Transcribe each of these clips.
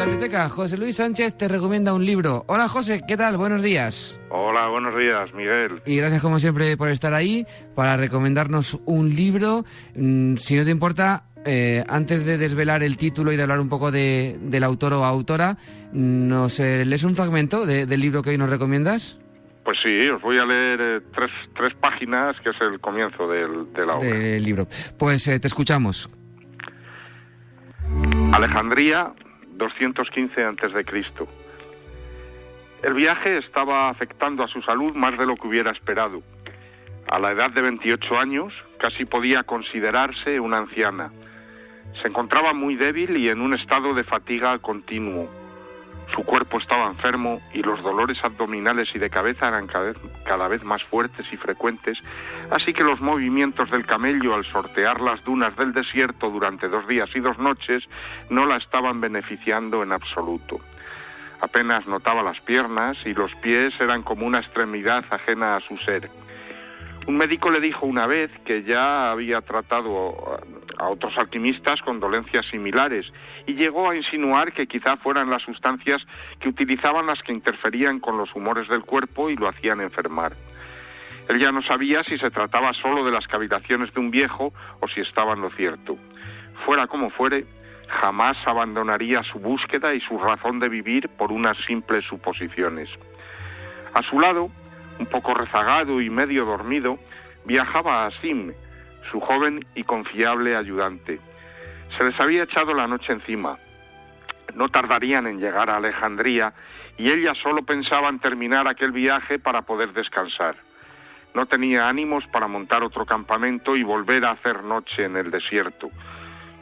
la biblioteca. José Luis Sánchez te recomienda un libro. Hola José, ¿qué tal? Buenos días. Hola, buenos días, Miguel. Y gracias como siempre por estar ahí para recomendarnos un libro. Si no te importa, antes de desvelar el título y de hablar un poco del autor o autora, ¿nos lees un fragmento del libro que hoy nos recomiendas? Pues sí, os voy a leer tres páginas, que es el comienzo de la obra. Del libro. Pues te escuchamos. Alejandría, 215 a.C. El viaje estaba afectando a su salud más de lo que hubiera esperado. A la edad de 28 años, casi podía considerarse una anciana. Se encontraba muy débil y en un estado de fatiga continuo. Su cuerpo estaba enfermo y los dolores abdominales y de cabeza eran cada vez más fuertes y frecuentes, así que los movimientos del camello al sortear las dunas del desierto durante 2 días y 2 noches no la estaban beneficiando en absoluto. Apenas notaba las piernas y los pies eran como una extremidad ajena a su ser. Un médico le dijo una vez que ya había tratado a otros alquimistas con dolencias similares y llegó a insinuar que quizá fueran las sustancias que utilizaban las que interferían con los humores del cuerpo y lo hacían enfermar. Él ya no sabía si se trataba solo de las cavitaciones de un viejo o si estaba en lo cierto. Fuera como fuere, jamás abandonaría su búsqueda y su razón de vivir por unas simples suposiciones. A su lado, un poco rezagado y medio dormido, viajaba Asim, su joven y confiable ayudante. Se les había echado la noche encima. No tardarían en llegar a Alejandría y ella solo pensaba en terminar aquel viaje para poder descansar. No tenía ánimos para montar otro campamento y volver a hacer noche en el desierto.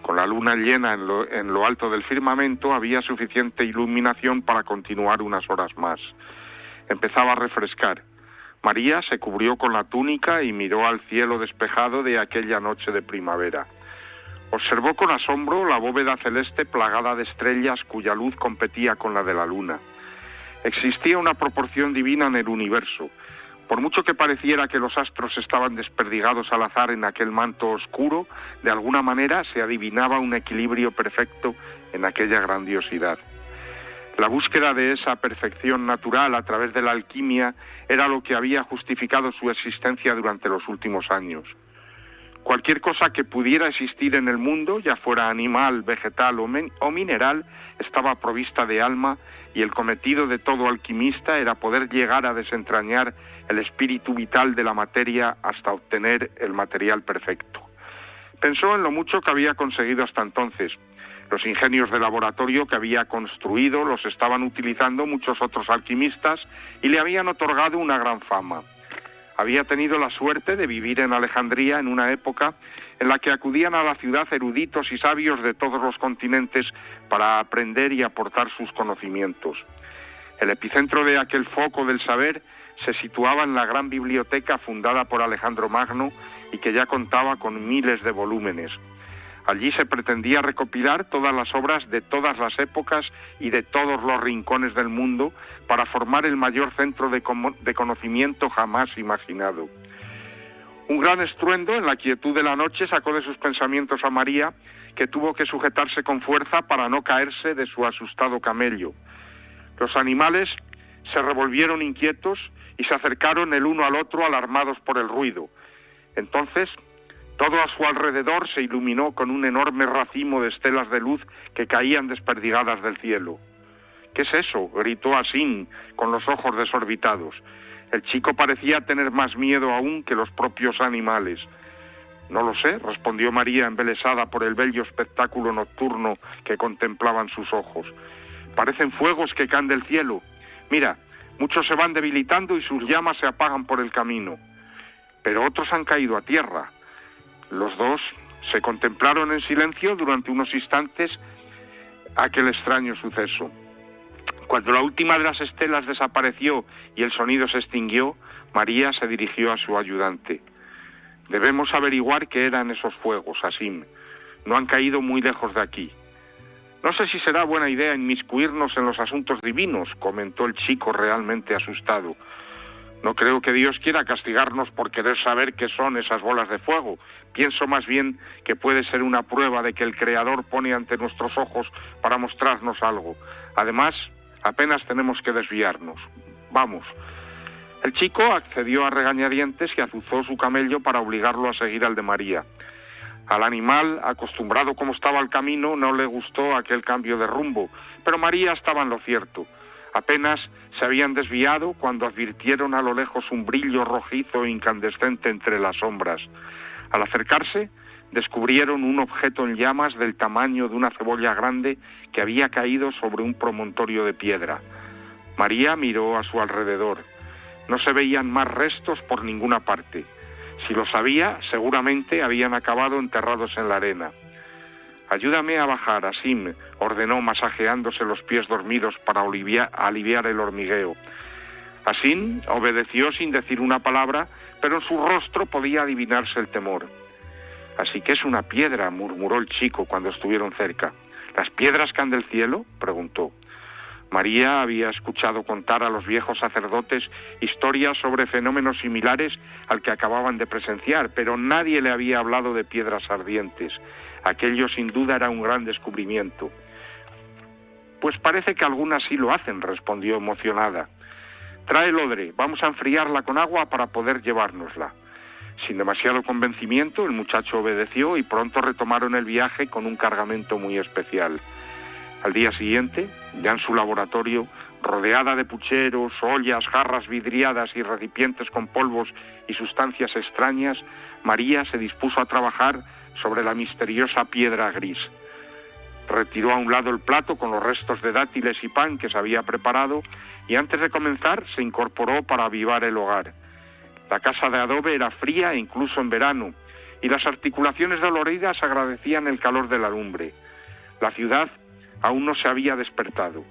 Con la luna llena en lo alto del firmamento había suficiente iluminación para continuar unas horas más. Empezaba a refrescar. María se cubrió con la túnica y miró al cielo despejado de aquella noche de primavera. Observó con asombro la bóveda celeste plagada de estrellas cuya luz competía con la de la luna. Existía una proporción divina en el universo. Por mucho que pareciera que los astros estaban desperdigados al azar en aquel manto oscuro, de alguna manera se adivinaba un equilibrio perfecto en aquella grandiosidad. La búsqueda de esa perfección natural a través de la alquimia era lo que había justificado su existencia durante los últimos años. Cualquier cosa que pudiera existir en el mundo, ya fuera animal, vegetal o mineral, estaba provista de alma, y el cometido de todo alquimista era poder llegar a desentrañar el espíritu vital de la materia hasta obtener el material perfecto. Pensó en lo mucho que había conseguido hasta entonces. Los ingenios de laboratorio que había construido los estaban utilizando muchos otros alquimistas y le habían otorgado una gran fama. Había tenido la suerte de vivir en Alejandría en una época en la que acudían a la ciudad eruditos y sabios de todos los continentes para aprender y aportar sus conocimientos. El epicentro de aquel foco del saber se situaba en la gran biblioteca fundada por Alejandro Magno y que ya contaba con miles de volúmenes. Allí se pretendía recopilar todas las obras de todas las épocas y de todos los rincones del mundo para formar el mayor centro de conocimiento jamás imaginado. Un gran estruendo en la quietud de la noche sacó de sus pensamientos a María, que tuvo que sujetarse con fuerza para no caerse de su asustado camello. Los animales se revolvieron inquietos y se acercaron el uno al otro alarmados por el ruido. Entonces, todo a su alrededor se iluminó con un enorme racimo de estelas de luz que caían desperdigadas del cielo. «¿Qué es eso?», gritó Asim, con los ojos desorbitados. El chico parecía tener más miedo aún que los propios animales. «No lo sé», respondió María, embelesada por el bello espectáculo nocturno que contemplaban sus ojos. «Parecen fuegos que caen del cielo. Mira, muchos se van debilitando y sus llamas se apagan por el camino. Pero otros han caído a tierra». Los dos se contemplaron en silencio durante unos instantes aquel extraño suceso. Cuando la última de las estelas desapareció y el sonido se extinguió, María se dirigió a su ayudante. «Debemos averiguar qué eran esos fuegos, Asim. No han caído muy lejos de aquí». «No sé si será buena idea inmiscuirnos en los asuntos divinos», comentó el chico realmente asustado. No creo que Dios quiera castigarnos por querer saber qué son esas bolas de fuego. Pienso más bien que puede ser una prueba de que el Creador pone ante nuestros ojos para mostrarnos algo. Además, apenas tenemos que desviarnos. Vamos. El chico accedió a regañadientes y azuzó su camello para obligarlo a seguir al de María. Al animal, acostumbrado como estaba al camino, no le gustó aquel cambio de rumbo, pero María estaba en lo cierto. Apenas se habían desviado cuando advirtieron a lo lejos un brillo rojizo e incandescente entre las sombras. Al acercarse, descubrieron un objeto en llamas del tamaño de una cebolla grande que había caído sobre un promontorio de piedra. María miró a su alrededor. No se veían más restos por ninguna parte. Si los había, seguramente habían acabado enterrados en la arena. «Ayúdame a bajar, Asim», ordenó masajeándose los pies dormidos para aliviar el hormigueo. Asim obedeció sin decir una palabra, pero en su rostro podía adivinarse el temor. «Así que es una piedra», murmuró el chico cuando estuvieron cerca. «¿Las piedras caen del cielo?», preguntó. María había escuchado contar a los viejos sacerdotes historias sobre fenómenos similares al que acababan de presenciar, pero nadie le había hablado de piedras ardientes. Aquello sin duda era un gran descubrimiento. «Pues parece que algunas sí lo hacen», respondió emocionada. «Trae el odre, vamos a enfriarla con agua para poder llevárnosla». Sin demasiado convencimiento, el muchacho obedeció y pronto retomaron el viaje con un cargamento muy especial. Al día siguiente, ya en su laboratorio, rodeada de pucheros, ollas, jarras vidriadas y recipientes con polvos y sustancias extrañas, María se dispuso a trabajar sobre la misteriosa piedra gris. Retiró a un lado el plato con los restos de dátiles y pan que se había preparado y antes de comenzar se incorporó para avivar el hogar. La casa de adobe era fría incluso en verano y las articulaciones doloridas agradecían el calor de la lumbre. La ciudad aún no se había despertado.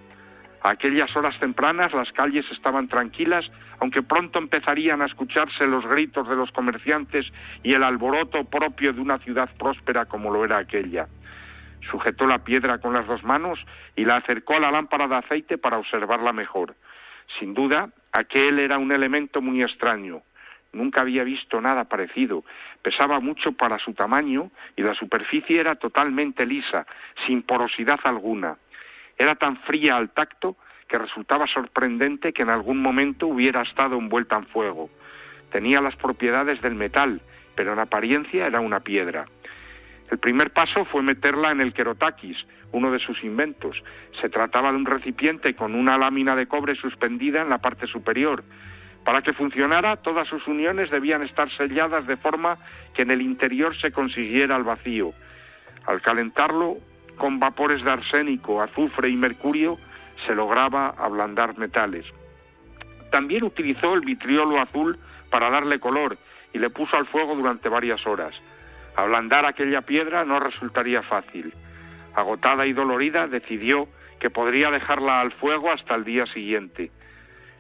A aquellas horas tempranas las calles estaban tranquilas, aunque pronto empezarían a escucharse los gritos de los comerciantes y el alboroto propio de una ciudad próspera como lo era aquella. Sujetó la piedra con las dos manos y la acercó a la lámpara de aceite para observarla mejor. Sin duda, aquel era un elemento muy extraño. Nunca había visto nada parecido. Pesaba mucho para su tamaño y la superficie era totalmente lisa, sin porosidad alguna. Era tan fría al tacto que resultaba sorprendente que en algún momento hubiera estado envuelta en fuego. Tenía las propiedades del metal, pero en apariencia era una piedra. El primer paso fue meterla en el querotaquis, uno de sus inventos. Se trataba de un recipiente con una lámina de cobre suspendida en la parte superior. Para que funcionara, todas sus uniones debían estar selladas de forma que en el interior se consiguiera el vacío. Al calentarlo con vapores de arsénico, azufre y mercurio, se lograba ablandar metales. También utilizó el vitriolo azul para darle color y le puso al fuego durante varias horas. Ablandar aquella piedra no resultaría fácil. Agotada y dolorida, decidió que podría dejarla al fuego hasta el día siguiente.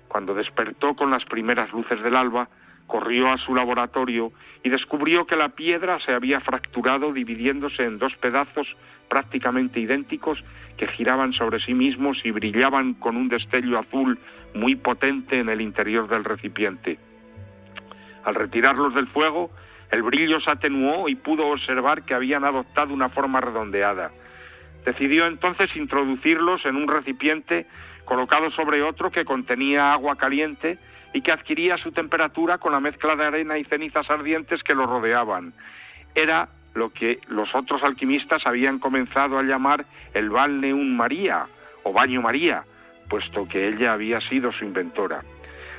Cuando despertó con las primeras luces del alba, corrió a su laboratorio y descubrió que la piedra se había fracturado dividiéndose en dos pedazos prácticamente idénticos que giraban sobre sí mismos y brillaban con un destello azul muy potente en el interior del recipiente. Al retirarlos del fuego, el brillo se atenuó y pudo observar que habían adoptado una forma redondeada. Decidió entonces introducirlos en un recipiente colocado sobre otro que contenía agua caliente y que adquiría su temperatura con la mezcla de arena y cenizas ardientes que lo rodeaban. Era lo que los otros alquimistas habían comenzado a llamar el Balneum Maria, o Baño María, puesto que ella había sido su inventora.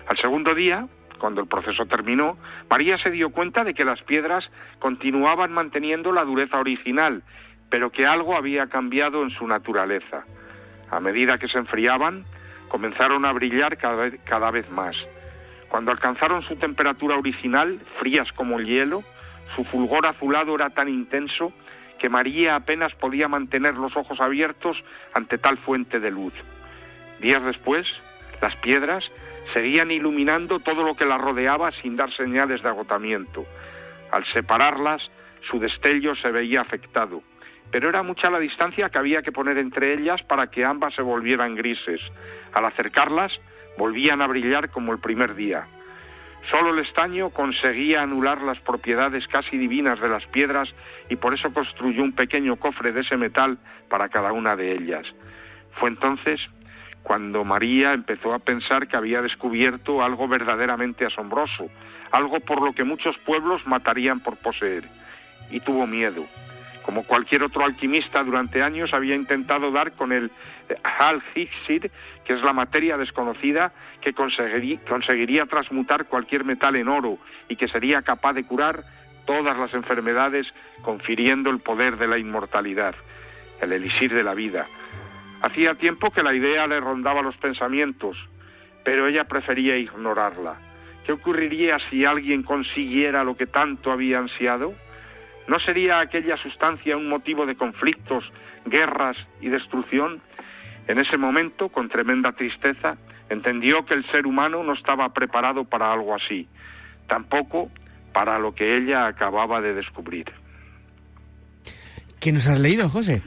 Al segundo día, cuando el proceso terminó, María se dio cuenta de que las piedras continuaban manteniendo la dureza original, pero que algo había cambiado en su naturaleza. A medida que se enfriaban, comenzaron a brillar cada vez más. Cuando alcanzaron su temperatura original, frías como el hielo, su fulgor azulado era tan intenso que María apenas podía mantener los ojos abiertos ante tal fuente de luz. Días después, las piedras seguían iluminando todo lo que las rodeaba sin dar señales de agotamiento. Al separarlas, su destello se veía afectado, pero era mucha la distancia que había que poner entre ellas para que ambas se volvieran grises. Al acercarlas, volvían a brillar como el primer día. Solo el estaño conseguía anular las propiedades casi divinas de las piedras y por eso construyó un pequeño cofre de ese metal para cada una de ellas. Fue entonces cuando María empezó a pensar que había descubierto algo verdaderamente asombroso, algo por lo que muchos pueblos matarían por poseer, y tuvo miedo. Como cualquier otro alquimista, durante años había intentado dar con el Al-Hixir, que es la materia desconocida que conseguiría transmutar cualquier metal en oro y que sería capaz de curar todas las enfermedades, confiriendo el poder de la inmortalidad, el elixir de la vida. Hacía tiempo que la idea le rondaba los pensamientos, pero ella prefería ignorarla. ¿Qué ocurriría si alguien consiguiera lo que tanto había ansiado? ¿No sería aquella sustancia un motivo de conflictos, guerras y destrucción? En ese momento, con tremenda tristeza, entendió que el ser humano no estaba preparado para algo así, tampoco para lo que ella acababa de descubrir. ¿Qué nos has leído, José?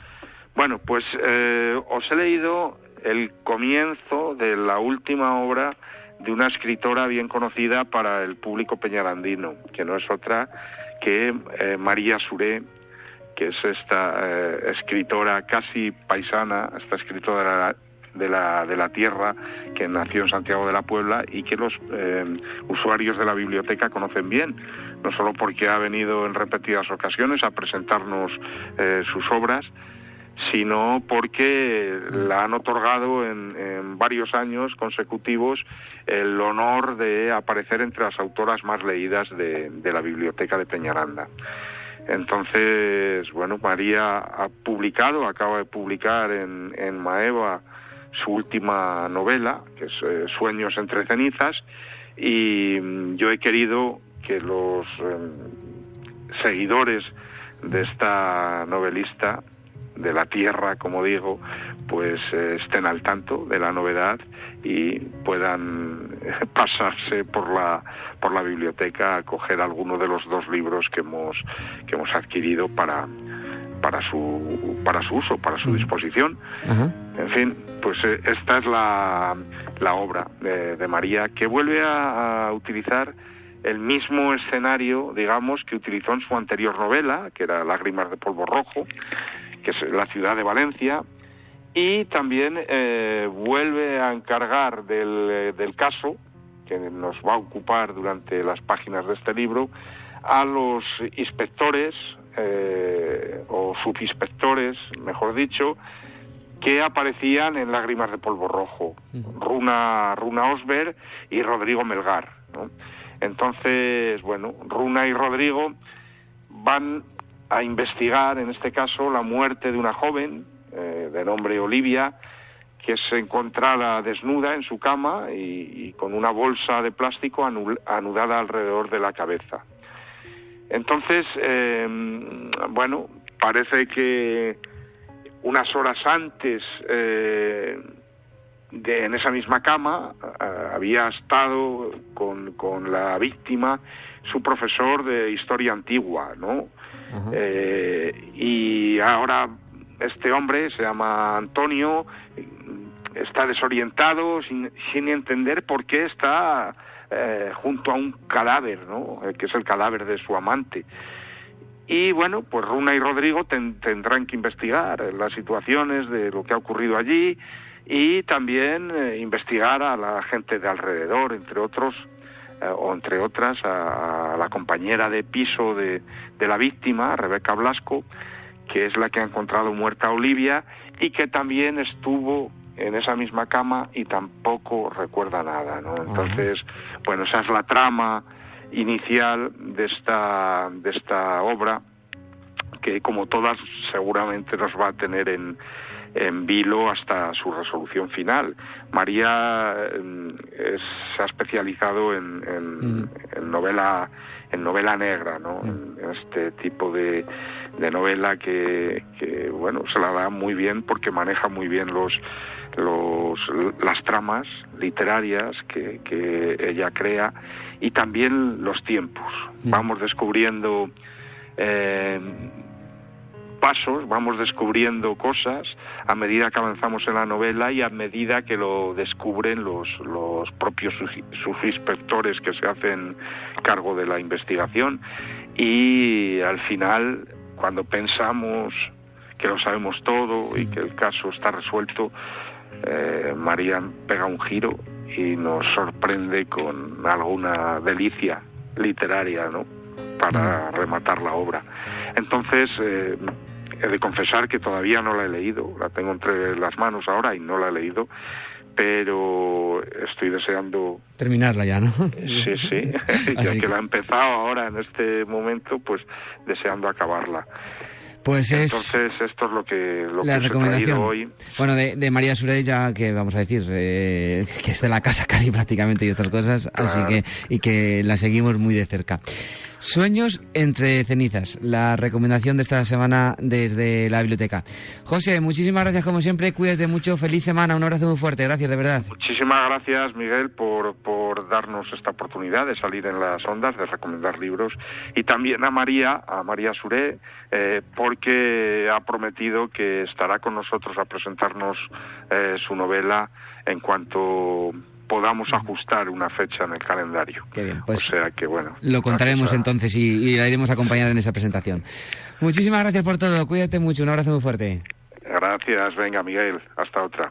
Bueno, pues os he leído el comienzo de la última obra de una escritora bien conocida para el público peñarandino, que no es otra que María Suré, que es esta escritora casi paisana, esta escritora de la tierra, que nació en Santiago de la Puebla y que los usuarios de la biblioteca conocen bien, no solo porque ha venido en repetidas ocasiones a presentarnos sus obras, sino porque la han otorgado en varios años consecutivos el honor de aparecer entre las autoras más leídas de la biblioteca de Peñaranda. Entonces, bueno, María acaba de publicar en Maeva su última novela, que es Sueños entre cenizas, y yo he querido que los seguidores de esta novelista de la tierra, como digo, pues estén al tanto de la novedad y puedan pasarse por la biblioteca a coger alguno de los 2 libros que hemos adquirido para su uso, para su disposición. Ajá. En fin, pues esta es la obra de María, que vuelve a utilizar el mismo escenario, digamos, que utilizó en su anterior novela, que era Lágrimas de polvo rojo, que es la ciudad de Valencia, y también vuelve a encargar del caso, que nos va a ocupar durante las páginas de este libro, a los inspectores, o subinspectores, mejor dicho, que aparecían en Lágrimas de polvo rojo, Runa Osberg y Rodrigo Melgar, ¿no? Entonces, bueno, Runa y Rodrigo van a investigar, en este caso, la muerte de una joven de nombre Olivia, que se encontraba desnuda en su cama y con una bolsa de plástico anudada alrededor de la cabeza. Entonces, bueno, parece que unas horas antes, en esa misma cama, había estado con la víctima su profesor de historia antigua, ¿no? Y ahora este hombre, se llama Antonio, está desorientado, sin entender por qué está junto a un cadáver, ¿no? Que es el cadáver de su amante. Y bueno, pues Runa y Rodrigo tendrán que investigar las situaciones de lo que ha ocurrido allí y también investigar a la gente de alrededor, entre otros, o entre otras, a la compañera de piso de la víctima, Rebeca Blasco, que es la que ha encontrado muerta a Olivia y que también estuvo en esa misma cama y tampoco recuerda nada, ¿no? Entonces, bueno, esa es la trama inicial de esta obra, que como todas seguramente nos va a tener en vilo hasta su resolución final. María se ha especializado en novela negra, ¿no? En este tipo de novela que bueno, se la da muy bien porque maneja muy bien las tramas literarias que ella crea y también los tiempos. Vamos descubriendo pasos, vamos descubriendo cosas a medida que avanzamos en la novela y a medida que lo descubren los propios subinspectores que se hacen cargo de la investigación, y al final, cuando pensamos que lo sabemos todo y que el caso está resuelto, María pega un giro y nos sorprende con alguna delicia literaria, ¿no?, para rematar la obra. Entonces, he de confesar que todavía no la he leído, la tengo entre las manos ahora y no la he leído, pero estoy deseando terminarla ya, ¿no? Sí, ya que la he empezado ahora en este momento, pues deseando acabarla. Pues entonces esto es lo que la recomendación hoy. Bueno, de María Surey, ya que vamos a decir que es de la casa casi prácticamente y estas cosas, claro. Así que la seguimos muy de cerca. Sueños entre cenizas, la recomendación de esta semana desde la biblioteca. José, muchísimas gracias como siempre, cuídate mucho, feliz semana, un abrazo muy fuerte, gracias de verdad. Muchísimas gracias, Miguel, por darnos esta oportunidad de salir en las ondas, de recomendar libros, y también a María Surey, porque ha prometido que estará con nosotros a presentarnos su novela en cuanto podamos ajustar una fecha en el calendario. Qué bien, pues o sea que bueno. Lo contaremos entonces y la iremos a acompañar en esa presentación. Muchísimas gracias por todo, cuídate mucho, un abrazo muy fuerte. Gracias, venga Miguel, hasta otra.